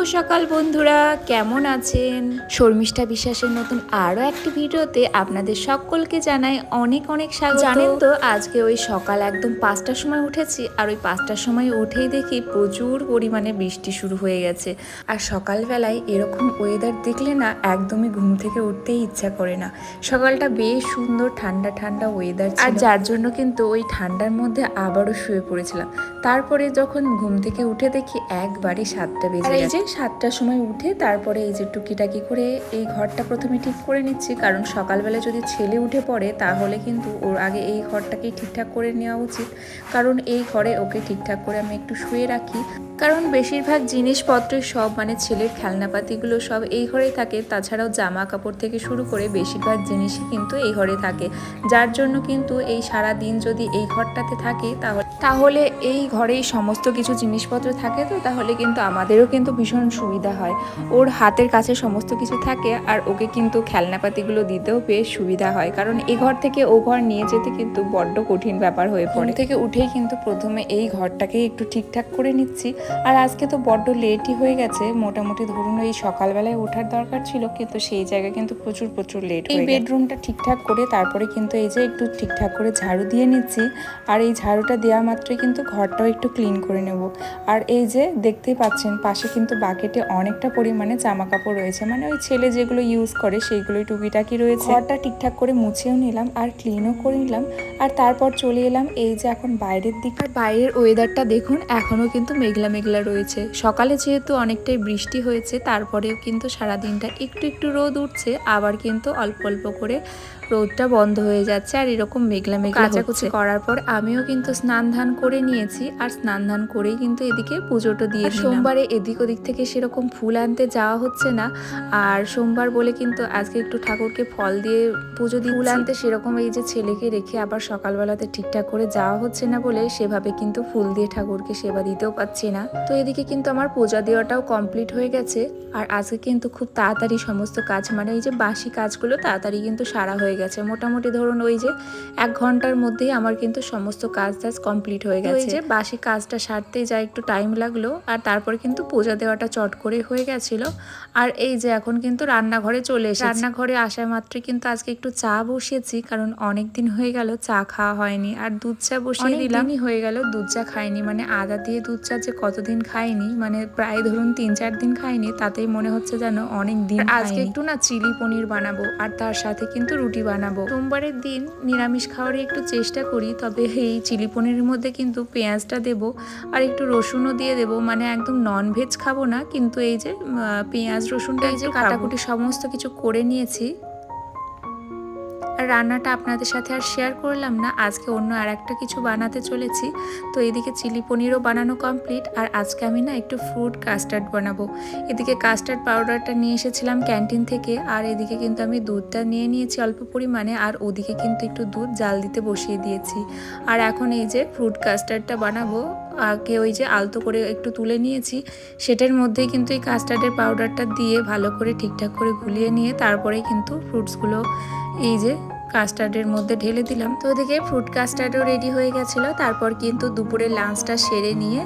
সকাল বন্ধুরা, কেমন আছেন? শর্মিষ্ঠা বিশ্বাসের নতুন আরও একটি ভিডিওতে আপনাদের সকলকে জানাই অনেক অনেক স্বাগত। জানেন তো আজকে ওই সকাল একদম 5টার সময় উঠেছি, আর ওই 5টার সময় উঠেই দেখি প্রচুর পরিমাণে বৃষ্টি শুরু হয়ে গেছে। আর সকালবেলায় এরকম ওয়েদার দেখলে না একদমই ঘুম থেকে উঠতেই ইচ্ছা করে না। সকালটা বেশ সুন্দর ঠান্ডা ঠান্ডা ওয়েদার ছিল, আর যার জন্য কিন্তু ওই ঠান্ডার মধ্যে আবারও শুয়ে পড়েছিলাম। তারপরে যখন ঘুম থেকে উঠে দেখি একবারে 7টা বেজে গেছে। এই যে 7টার সময় উঠে তারপরে এই যে টুকিটাকি করে এই ঘরটা প্রথমে ঠিক করে নিচ্ছি, কারণ সকালবেলা যদি ছেলে উঠে পড়ে তাহলে কিন্তু ওর আগে এই ঘরটাকেই ঠিকঠাক করে নেওয়া উচিত, কারণ এই ঘরে ওকে ঠিকঠাক করে আমি একটু শুয়ে রাখি। কারণ বেশিরভাগ জিনিসপত্র সব মানে ছেলের খেলনাপাতিগুলো সব এই ঘরেই থাকে, তাছাড়াও জামা কাপড় থেকে শুরু করে বেশিরভাগ জিনিসই কিন্তু এই ঘরে থাকে। যার জন্য কিন্তু এই সারা দিন যদি এই ঘরটাতে থাকে তাহলে এই ঘরেই সমস্ত কিছু জিনিসপত্র থাকে, তো তাহলে কিন্তু আমাদেরও কিন্তু ভীষণ সুবিধা হয়। ওর হাতের কাছে সমস্ত কিছু থাকে, আর ওকে কিন্তু খেলনাপাতিগুলো দিতেও বেশ সুবিধা হয়, কারণ এই ঘর থেকে ও ঘর নিয়ে যেতে কিন্তু বড্ড কঠিন ব্যাপার হয়ে পড়ে। থেকে উঠেই কিন্তু প্রথমে এই ঘরটাকে একটু ঠিকঠাক করে নিচ্ছি। আর আজকে তো বড্ড লেটই হয়ে গেছে, মোটামুটি ধরুন এই সকালবেলায় ওঠার দরকার ছিল, কিন্তু সেই জায়গায় কিন্তু প্রচুর লেট। এই বেডরুমটা ঠিকঠাক করে তারপরে কিন্তু এই যে একটু ঠিকঠাক করে ঝাড়ু দিয়ে নিচ্ছি, আর এই ঝাড়ুটা দেওয়া মাত্রই কিন্তু ঘরটাও একটু ক্লিন করে নেব। আর এই যে দেখতেই পাচ্ছেন পাশে কিন্তু বাকেটে অনেকটা পরিমাণে জামা কাপড় রয়েছে, মানে ওই ছেলে যেগুলো ইউজ করে সেইগুলোই টুকিটাকি রয়েছে। ঘরটা ঠিকঠাক করে মুছেও নিলাম আর ক্লিনও করে নিলাম, আর তারপর চলে এলাম এই যে এখন বাইরের দিক। আর বাইরের ওয়েদারটা দেখুন, এখনও কিন্তু মেঘলা মেঘলা রয়েছে। সকালে যেহেতু অনেকটাই বৃষ্টি হয়েছে, তারপরেও কিন্তু সারাদিনটা একটু একটু রোদ উঠছে, আবার কিন্তু অল্প অল্প করে রোদটা বন্ধ হয়ে যাচ্ছে, আর এরকম মেঘলা মেঘলা কাচাকুচি করার পর আমিও কিন্তু স্নান ধান করে নিয়েছি, আর স্নান ধান করেই কিন্তু এদিকে পুজোটা দিয়ে দিলাম। সোমবারে এদিক ওদিক থেকে সেরকম ফুল আনতে যাওয়া হচ্ছে না, আর সোমবার বলে কিন্তু আজকে একটু ঠাকুরকে ফল দিয়ে পুজো দিয়ে ফুল আনতে সেরকম এই যে ছেলেকে রেখে আবার সকালবেলাতে ঠিকঠাক করে যাওয়া হচ্ছে না বলে সেভাবে কিন্তু ফুল দিয়ে ঠাকুরকে সেবা দিতেও পাচ্ছি না। তো এদিকে কিন্তু আমার পূজা দেওয়াটাও কমপ্লিট হয়ে গেছে, আর আজকে কিন্তু খুব তাড়াতাড়ি সমস্ত কাজ মানে এই যে বাসি কাজগুলো তাড়াতাড়ি কিন্তু সারা হয়ে গেছে। মোটামুটি ধরুন ওই যে 1 ঘন্টার মধ্যেই আমার কিন্তু সমস্ত কাজ কমপ্লিট হয়ে গেছে। ওই যে বাসি কাজটা সারতেই যা একটু টাইম লাগলো, আর তারপরে কিন্তু পূজা দেওয়াটা চট করে হয়ে গেছিল। আর এই যে এখন কিন্তু রান্নাঘরে চলে এসেছি। রান্নাঘরে আসা মাত্রই কিন্তু আজকে একটু চা বসিয়েছি, কারণ অনেক দিন হয়ে গেল চা খাওয়া হয়নি, আর দুধ চা বসিয়ে দিলাম। হয়ে গেল দুধ চা খাইনি, মানে আদা দিয়ে দুধ চা যে কতদিন খাইনি, মানে প্রায় ধরুন 3-4 দিন খাইনি, তাতেই মনে হচ্ছে যেন অনেক দিন। আজকে একটু না চিলি পনির বানাবো, আর তার সাথে কিন্তু রুটি বানাবো। সোমবারের দিন নিরামিষ খাওয়ারই একটু চেষ্টা করি, তবে এই চিলি পনিরের মধ্যে কিন্তু পেঁয়াজটা দেবো আর একটু রসুনও দিয়ে দেবো, মানে একদম নন ভেজ খাবো না, কিন্তু এই যে পেঁয়াজ রসুনটা এই যে কাটাকুটি সমস্ত কিছু করে নিয়েছি। আর রান্নাটা আপনাদের সাথে আর শেয়ার করলাম না, আজকে অন্য আর একটা কিছু বানাতে চলেছি। তো এদিকে চিলি পনিরও বানানো কমপ্লিট, আর আজকে আমি না একটু ফ্রুট কাস্টার্ড বানাবো। এদিকে কাস্টার্ড পাউডারটা নিয়ে এসেছিলাম ক্যান্টিন থেকে, আর এদিকে কিন্তু আমি দুধটা নিয়ে নিয়েছি অল্প পরিমাণে, আর ওদিকে কিন্তু একটু দুধ জাল দিতে বসিয়ে দিয়েছি। আর এখন এই যে ফ্রুট কাস্টার্ডটা বানাবো, আগে ওই যে আলতো করে একটু তুলে নিয়েছি, সেটার মধ্যেই কিন্তু এই কাস্টার্ডের পাউডারটা দিয়ে ভালো করে ঠিকঠাক করে গুলিয়ে নিয়ে তারপরে কিন্তু ফ্রুটসগুলো এই যে কাস্টার্ডের মধ্যে ঢেলে দিলাম। তো ওদিকে ফ্রুট কাস্টার্ডও রেডি হয়ে গেছিলো। তারপর কিন্তু দুপুরে লাঞ্চটা সেরে নিয়ে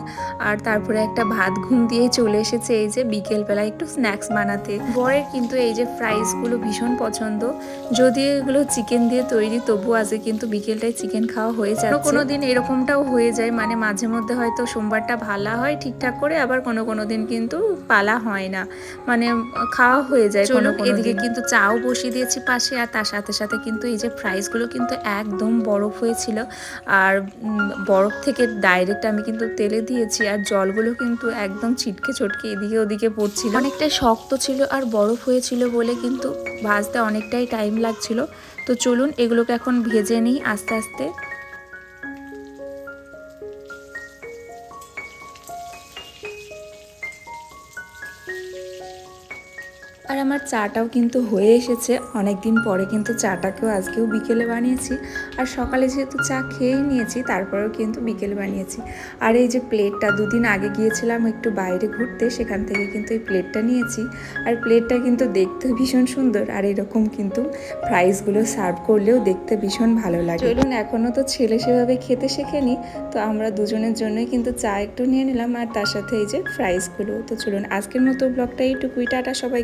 আর তারপরে একটা ভাত ঘুম দিয়ে চলে এসেছে এই যে বিকেলবেলা একটু স্ন্যাক্স বানাতে। বরের কিন্তু এই যে ফ্রাইসগুলো ভীষণ পছন্দ, যদিও এগুলো চিকেন দিয়ে তৈরি, তবু আজকে কিন্তু বিকেলটায় চিকেন খাওয়া হয়ে যাচ্ছে। কোনো দিন এরকমটাও হয়ে যায়, মানে মাঝে মধ্যে হয়তো সোমবারটা ভালা হয় ঠিকঠাক করে, আবার কোনো দিন কিন্তু পালা হয় না, মানে খাওয়া হয়ে যায়। চলুন এদিকে কিন্তু চাও বসিয়ে দিয়েছি পাশে, আর তার সাথে সাথে কিন্তু এই যে ফ্রাইসগুলো কিন্তু একদম বরফ হয়েছিল, আর বরফ থেকে ডাইরেক্ট আমি কিন্তু তেলে দিয়েছি, আর জলগুলো কিন্তু একদম ছিটকে ছটকে এদিকে ওদিকে পড়ছিল, অনেকটাই শক্ত ছিল আর বরফ হয়েছিল বলে কিন্তু ভাজতে অনেকটাই টাইম লাগছিল। তো চলুন এগুলোকে এখন ভেজে নিই আস্তে আস্তে। আর আমার চাটাও কিন্তু হয়ে এসেছে, অনেক দিন পরে কিন্তু চাটাকেও আজকেও বিকেলে বানিয়েছি। আর সকালে যেহেতু চা খেয়েই নিয়েছি, তারপরেও কিন্তু বিকেলে বানিয়েছি। আর এই যে প্লেটটা, দুদিন আগে গিয়েছিলাম একটু বাইরে ঘুরতে, সেখান থেকে কিন্তু এই প্লেটটা নিয়েছি। আর প্লেটটা কিন্তু দেখতে ভীষণ সুন্দর, আর এরকম কিন্তু ফ্রাইসগুলো সার্ভ করলেও দেখতে ভীষণ ভালো লাগে। চলুন, এখনও তো ছেলে সেভাবে খেতে শেখেনি, তো আমরা দুজনের জন্যই কিন্তু চা একটু নিয়ে নিলাম, আর তার সাথে এই যে ফ্রাইসগুলো। তো চলুন, আজকের মতো ব্লগটা এইটুকুই। টাটা সবাই।